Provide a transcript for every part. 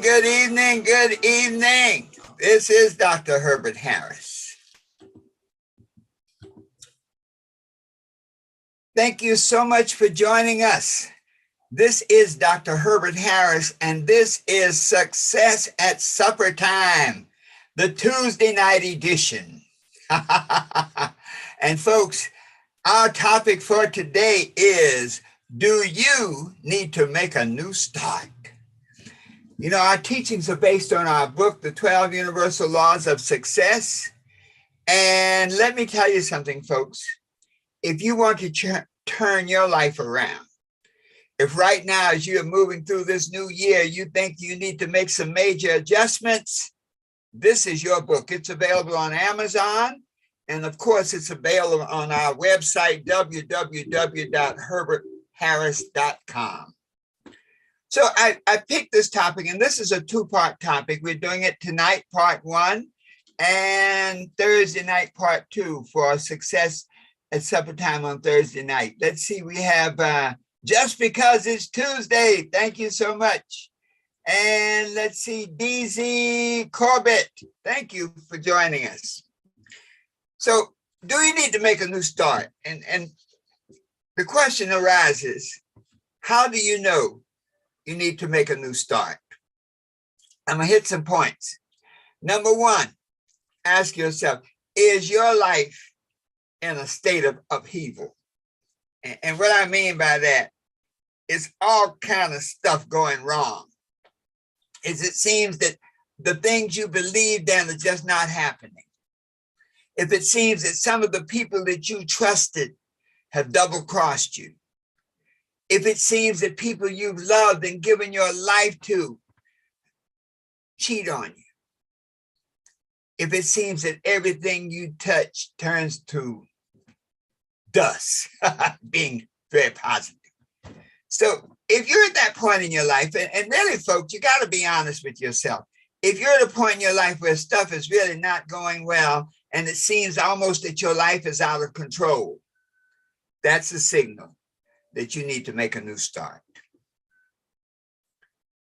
good evening, good evening. This is Dr. Herbert Harris. Thank you so much for joining us. This is Dr. Herbert Harris, and this is Success at Supper Time, the Tuesday night edition. And folks, our topic for today is, do you need to make a new start? You know, our teachings are based on our book, The 12 Universal Laws of Success. And let me tell you something, folks. If you want to turn your life around, if right now, as you are moving through this new year, you think you need to make some major adjustments, this is your book. It's available on Amazon. And of course, it's available on our website, www.herbertharris.com. So I picked this topic, and this is a two-part topic. We're doing it tonight, part one, and Thursday night, part two, for Success at Supper Time on Thursday night. Let's see, we have Just Because It's Tuesday. Thank you so much. And let's see, DZ Corbett. Thank you for joining us. So do you need to make a new start? And the question arises, how do you know you need to make a new start? I'm going to hit some points. Number one, ask yourself, is your life in a state of upheaval? And what I mean by that is all kind of stuff going wrong. It seems that the things you believed in are just not happening. If it seems that some of the people that you trusted have double-crossed you. If it seems that people you've loved and given your life to cheat on you. If it seems that everything you touch turns to dust, being very positive. So if you're at that point in your life, and really, folks, you got to be honest with yourself. If you're at a point in your life where stuff is really not going well, and it seems almost that your life is out of control, that's a signal that you need to make a new start.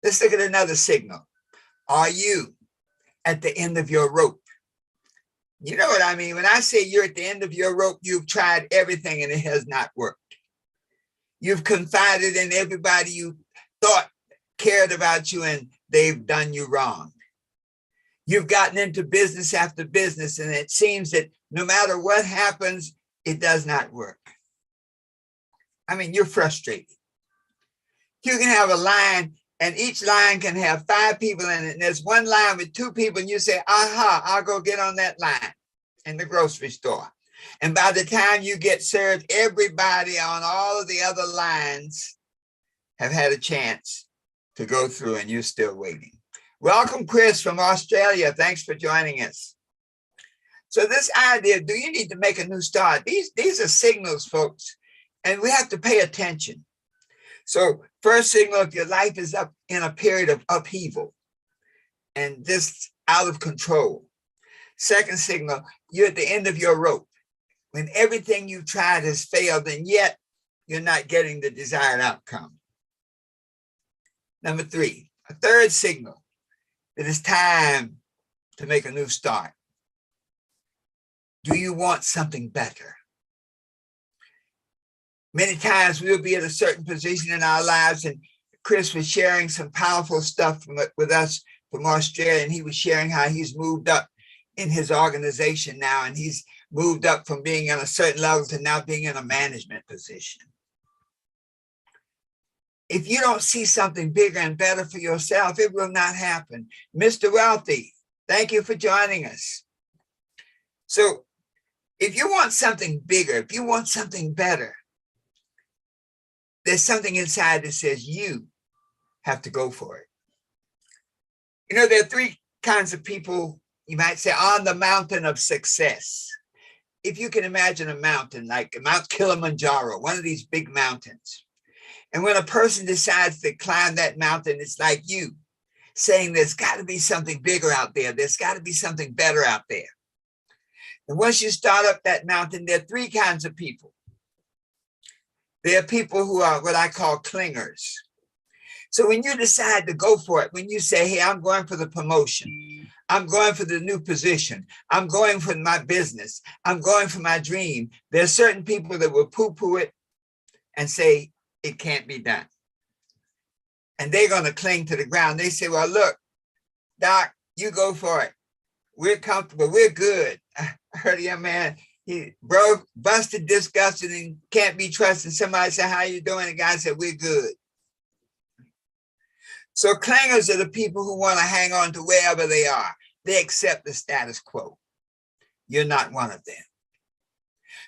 Let's look at another signal. Are you at the end of your rope? You know what I mean? When I say you're at the end of your rope, you've tried everything and it has not worked. You've confided in everybody you thought cared about you and they've done you wrong. You've gotten into business after business and it seems that no matter what happens, it does not work. I mean, you're frustrated. You can have a line and each line can have 5 people in it. And there's one line with 2 people and you say, aha, I'll go get on that line in the grocery store. And by the time you get served, everybody on all of the other lines have had a chance to go through and you're still waiting. Welcome, Chris from Australia. Thanks for joining us. So this idea, do you need to make a new start? These are signals, folks. And we have to pay attention. So first signal, if your life is up in a period of upheaval and just out of control. Second signal, you're at the end of your rope when everything you've tried has failed and yet you're not getting the desired outcome. Number 3, a third signal that it's time to make a new start. Do you want something better? Many times we'll be at a certain position in our lives, and Chris was sharing some powerful stuff with us from Australia, and he was sharing how he's moved up in his organization now, and he's moved up from being on a certain level to now being in a management position. If you don't see something bigger and better for yourself, it will not happen. Mr. Wealthy, thank you for joining us. So if you want something bigger, if you want something better, there's something inside that says you have to go for it. You know, there are 3 kinds of people, you might say, on the mountain of success. If you can imagine a mountain like Mount Kilimanjaro, one of these big mountains. And when a person decides to climb that mountain, it's like you saying there's got to be something bigger out there. There's got to be something better out there. And once you start up that mountain, there are 3 kinds of people. There are people who are what I call clingers. So when you decide to go for it, when you say, hey, I'm going for the promotion, I'm going for the new position, I'm going for my business, I'm going for my dream, there's certain people that will poo-poo it and say it can't be done. And they're going to cling to the ground. They say, well, look, Doc, you go for it. We're comfortable. We're good. I heard a young man, he broke, busted, disgusted, and can't be trusted. Somebody said, how you doing? The guy said, we're good. So clangers are the people who want to hang on to wherever they are. They accept the status quo. You're not one of them.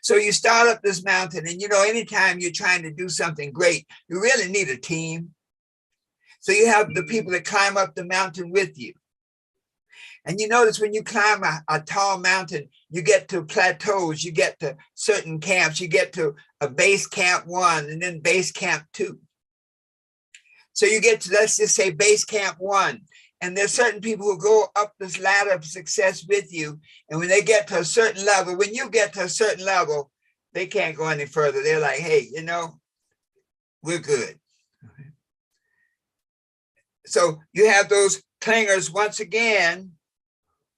So you start up this mountain, and anytime you're trying to do something great, you really need a team. So you have the people that climb up the mountain with you. And you notice when you climb a tall mountain, you get to plateaus, you get to certain camps, you get to a base camp 1 and then base camp 2. So you get to, let's just say, base camp 1. And there's certain people who go up this ladder of success with you. And when they get to a certain level, when you get to a certain level, they can't go any further. They're like, hey, we're good. So you have those clingers once again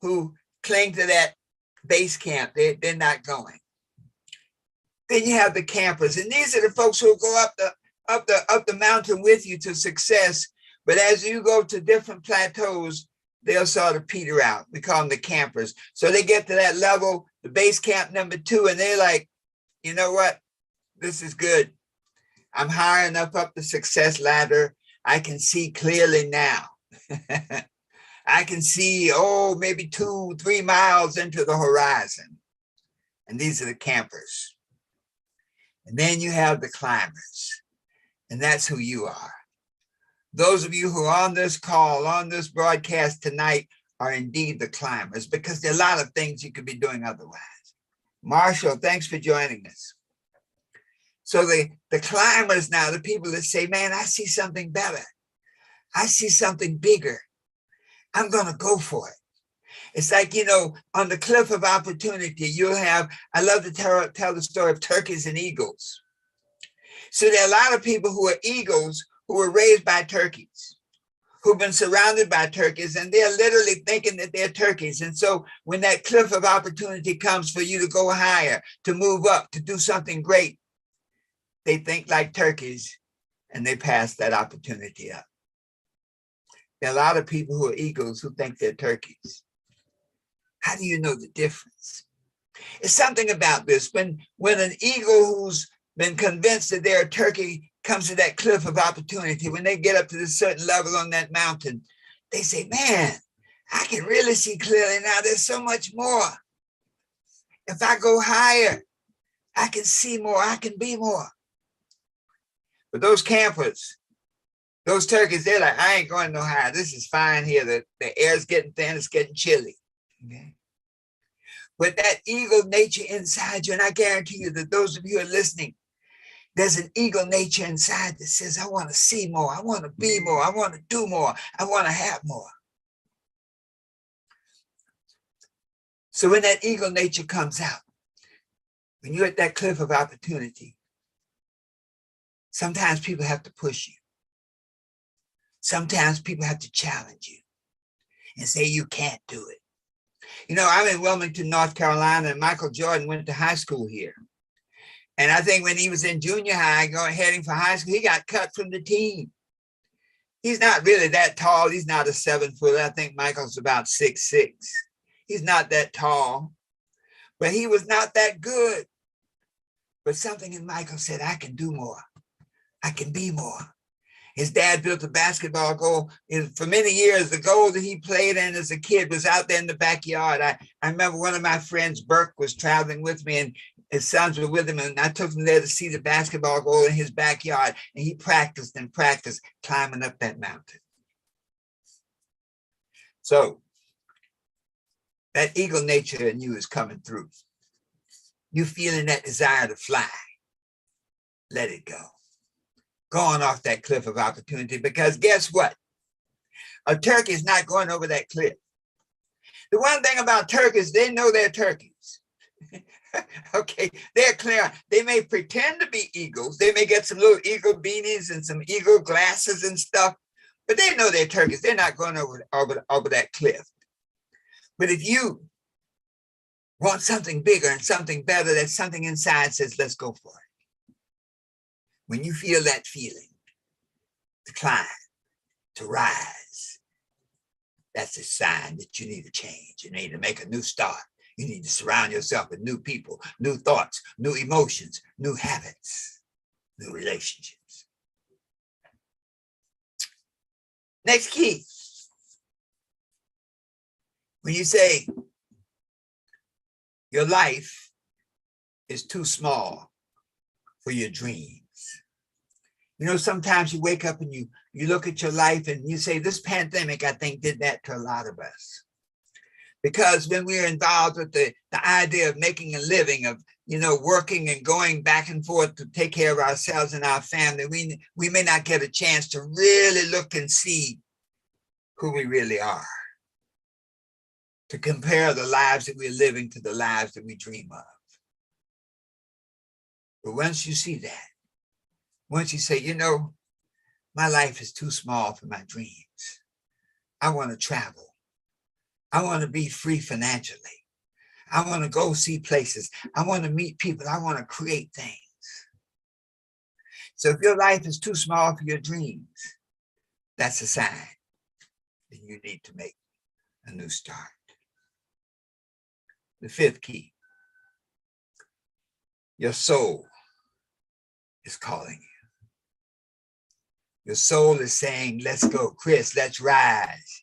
who cling to that base camp. They're not going. Then you have the campers. And these are the folks who go up the mountain with you to success. But as you go to different plateaus, they'll sort of peter out. We call them the campers. So they get to that level, the base camp number 2, and they're like, you know what? This is good. I'm high enough up the success ladder. I can see clearly now. I can see, maybe 2-3 miles into the horizon. And these are the campers. And then you have the climbers. And that's who you are. Those of you who are on this call, on this broadcast tonight, are indeed the climbers, because there are a lot of things you could be doing otherwise. Marshall, thanks for joining us. So the climbers now, the people that say, man, I see something better. I see something bigger. I'm going to go for it. It's like, on the cliff of opportunity, you'll have, I love to tell the story of turkeys and eagles. So there are a lot of people who are eagles who were raised by turkeys, who've been surrounded by turkeys, and they're literally thinking that they're turkeys. And so when that cliff of opportunity comes for you to go higher, to move up, to do something great, they think like turkeys and they pass that opportunity up. There are a lot of people who are eagles who think they're turkeys. How do you know the difference? It's something about this. When an eagle who's been convinced that they're a turkey comes to that cliff of opportunity, when they get up to this certain level on that mountain, they say, man, I can really see clearly now. There's so much more. If I go higher, I can see more. I can be more. But those campers, those turkeys, they're like, I ain't going no higher. This is fine here. The air's getting thin. It's getting chilly. Okay. But that eagle nature inside you, and I guarantee you that those of you who are listening, there's an eagle nature inside that says, I want to see more. I want to be more. I want to do more. I want to have more. So when that eagle nature comes out, when you're at that cliff of opportunity, sometimes people have to push you. Sometimes people have to challenge you and say, you can't do it. I'm in Wilmington, North Carolina, and Michael Jordan went to high school here. And I think when he was in junior high, heading for high school, he got cut from the team. He's not really that tall. He's not a 7-footer. I think Michael's about 6'6". He's not that tall, but he was not that good. But something in Michael said, I can do more. I can be more. His dad built a basketball goal. For many years, the goal that he played in as a kid was out there in the backyard. I remember one of my friends, Burke, was traveling with me, and his sons were with him, and I took him there to see the basketball goal in his backyard, and he practiced and practiced climbing up that mountain. So that eagle nature in you is coming through. You feeling that desire to fly. Let it go. Going off that cliff of opportunity, because guess what? A turkey is not going over that cliff. The one thing about turkeys, they know they're turkeys. Okay, they're clear. They may pretend to be eagles. They may get some little eagle beanies and some eagle glasses and stuff, But they know they're turkeys. They're not going over that cliff. But if you want something bigger and something better, that something inside says, let's go for it. When you feel that feeling, to climb, to rise, that's a sign that you need to change. You need to make a new start. You need to surround yourself with new people, new thoughts, new emotions, new habits, new relationships. Next key. When you say your life is too small for your dreams. You know, sometimes you wake up and you look at your life and you say, this pandemic, I think, did that to a lot of us. Because when we're involved with the idea of making a living, of, you know, working and going back and forth to take care of ourselves and our family, we may not get a chance to really look and see who we really are, to compare the lives that we're living to the lives that we dream of. But once you see that, once you say, you know, my life is too small for my dreams. I want to travel. I want to be free financially. I want to go see places. I want to meet people. I want to create things. So if your life is too small for your dreams, that's a sign that you need to make a new start. The fifth key, your soul is calling you. Your soul is saying, let's go, Chris, let's rise.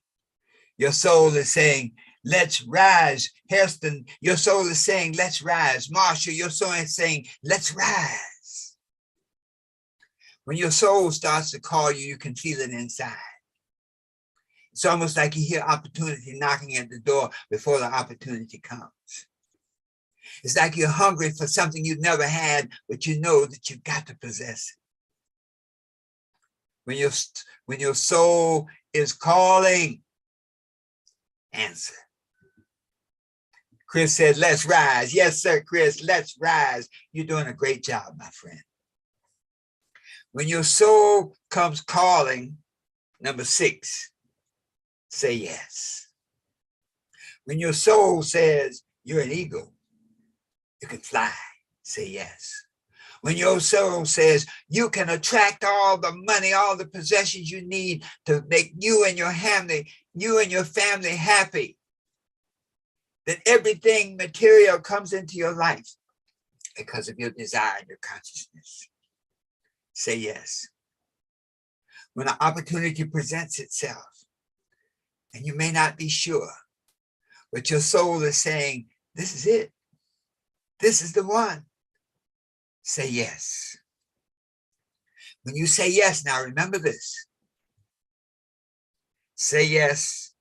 Your soul is saying, let's rise. Hairston, your soul is saying, let's rise. Marshall, your soul is saying, let's rise. When your soul starts to call you, you can feel it inside. It's almost like you hear opportunity knocking at the door before the opportunity comes. It's like you're hungry for something you've never had, but you know that you've got to possess it. When your soul is calling, answer. Chris said, let's rise. Yes, sir, Chris, let's rise. You're doing a great job, my friend. When your soul comes calling, number 6, say yes. When your soul says you're an eagle, you can fly, say yes. When your soul says you can attract all the money, all the possessions you need to make you and your family happy, that everything material comes into your life because of your desire and your consciousness, say yes. When an opportunity presents itself, and you may not be sure, but your soul is saying, this is it. This is the one. Say yes. When you say yes, now remember this. Say yes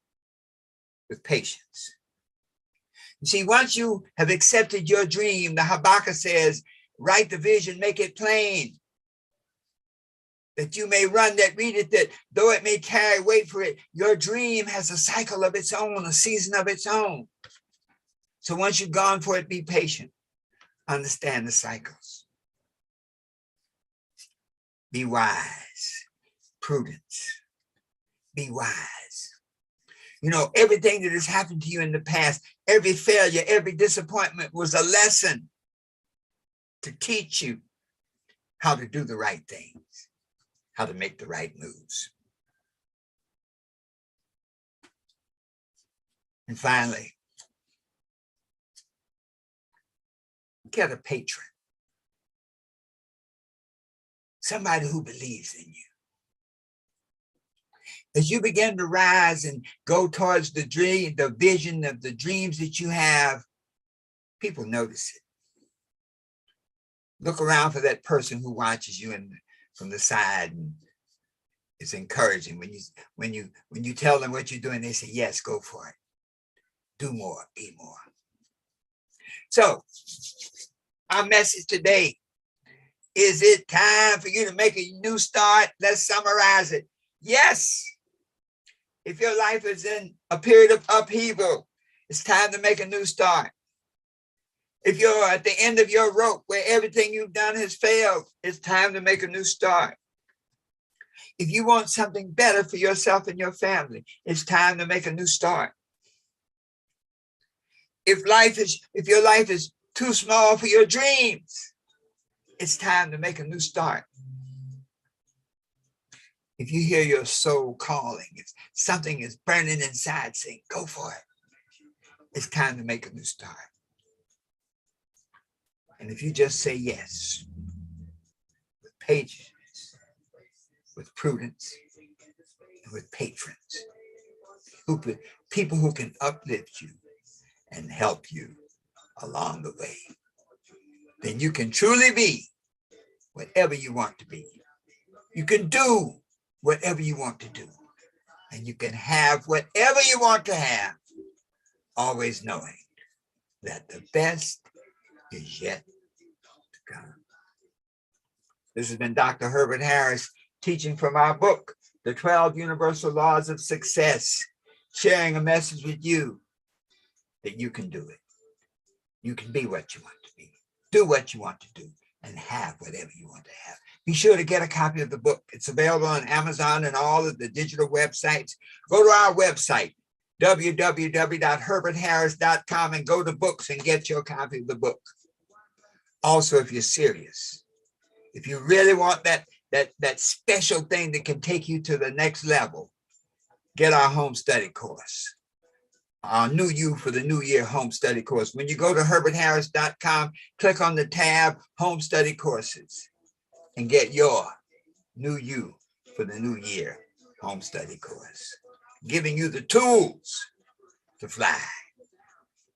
with patience. You see, once you have accepted your dream, the Habakkuk says, write the vision, make it plain, that you may run that read it, that though it may tarry, wait for it. Your dream has a cycle of its own, a season of its own. So once you've gone for it, be patient. Understand the cycles. Be wise. Prudence. Be wise. You know, everything that has happened to you in the past, every failure, every disappointment was a lesson to teach you how to do the right things, how to make the right moves. And finally, get a patron. Somebody who believes in you. As you begin to rise and go towards the dream, the vision of the dreams that you have, people notice it. Look around for that person who watches you from the side and is encouraging. When you tell them what you're doing, they say, yes, go for it. Do more, be more. So our message today, is it time for you to make a new start? Let's summarize it. Yes. If your life is in a period of upheaval, it's time to make a new start. If you're at the end of your rope where everything you've done has failed, it's time to make a new start. If you want something better for yourself and your family, it's time to make a new start. If your life is too small for your dreams, it's time to make a new start. If you hear your soul calling, if something is burning inside, say, go for it. It's time to make a new start. And if you just say yes, with patience, with prudence, and with patrons, people who can uplift you and help you along the way, then you can truly be whatever you want to be. You can do whatever you want to do. And you can have whatever you want to have, always knowing that the best is yet to come. This has been Dr. Herbert Harris teaching from our book, The 12 Universal Laws of Success, sharing a message with you that you can do it. You can be what you want to be, do what you want to do, and have whatever you want to have. Be sure to get a copy of the book. It's available on Amazon and all of the digital websites. Go to our website, www.herbertharris.com, and go to books and get your copy of the book. Also, if you're serious, if you really want that special thing that can take you to the next level, get our home study course. Our New You for the New Year home study course. When you go to herbertharris.com, click on the tab Home Study Courses and get your New You for the New Year home study course. Giving you the tools to fly,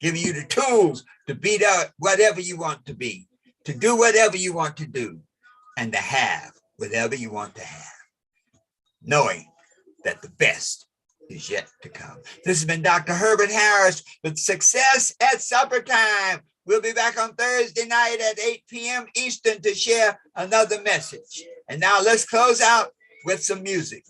giving you the tools to beat out whatever you want to be, to do whatever you want to do, and to have whatever you want to have, knowing that the best is yet to come. This has been Dr. Herbert Harris with Success at Supper Time. We'll be back on Thursday night at 8 p.m. Eastern to share another message. And now let's close out with some music.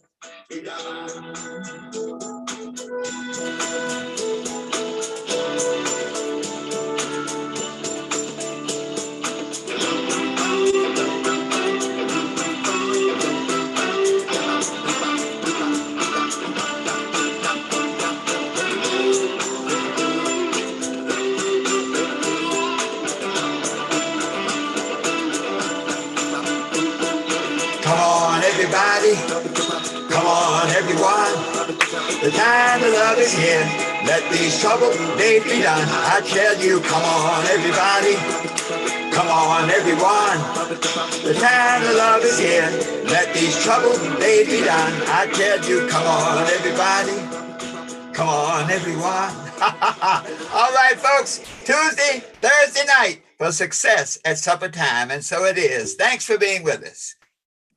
Come on, everybody. Come on, everyone. The time to love is here. Let these troubled days be done. I tell you, come on, everybody. Come on, everyone. The time to love is here. Let these troubled days be done. I tell you, come on, everybody. Come on, everyone. All right, folks. Tuesday, Thursday night for Success at Supper Time. And so it is. Thanks for being with us.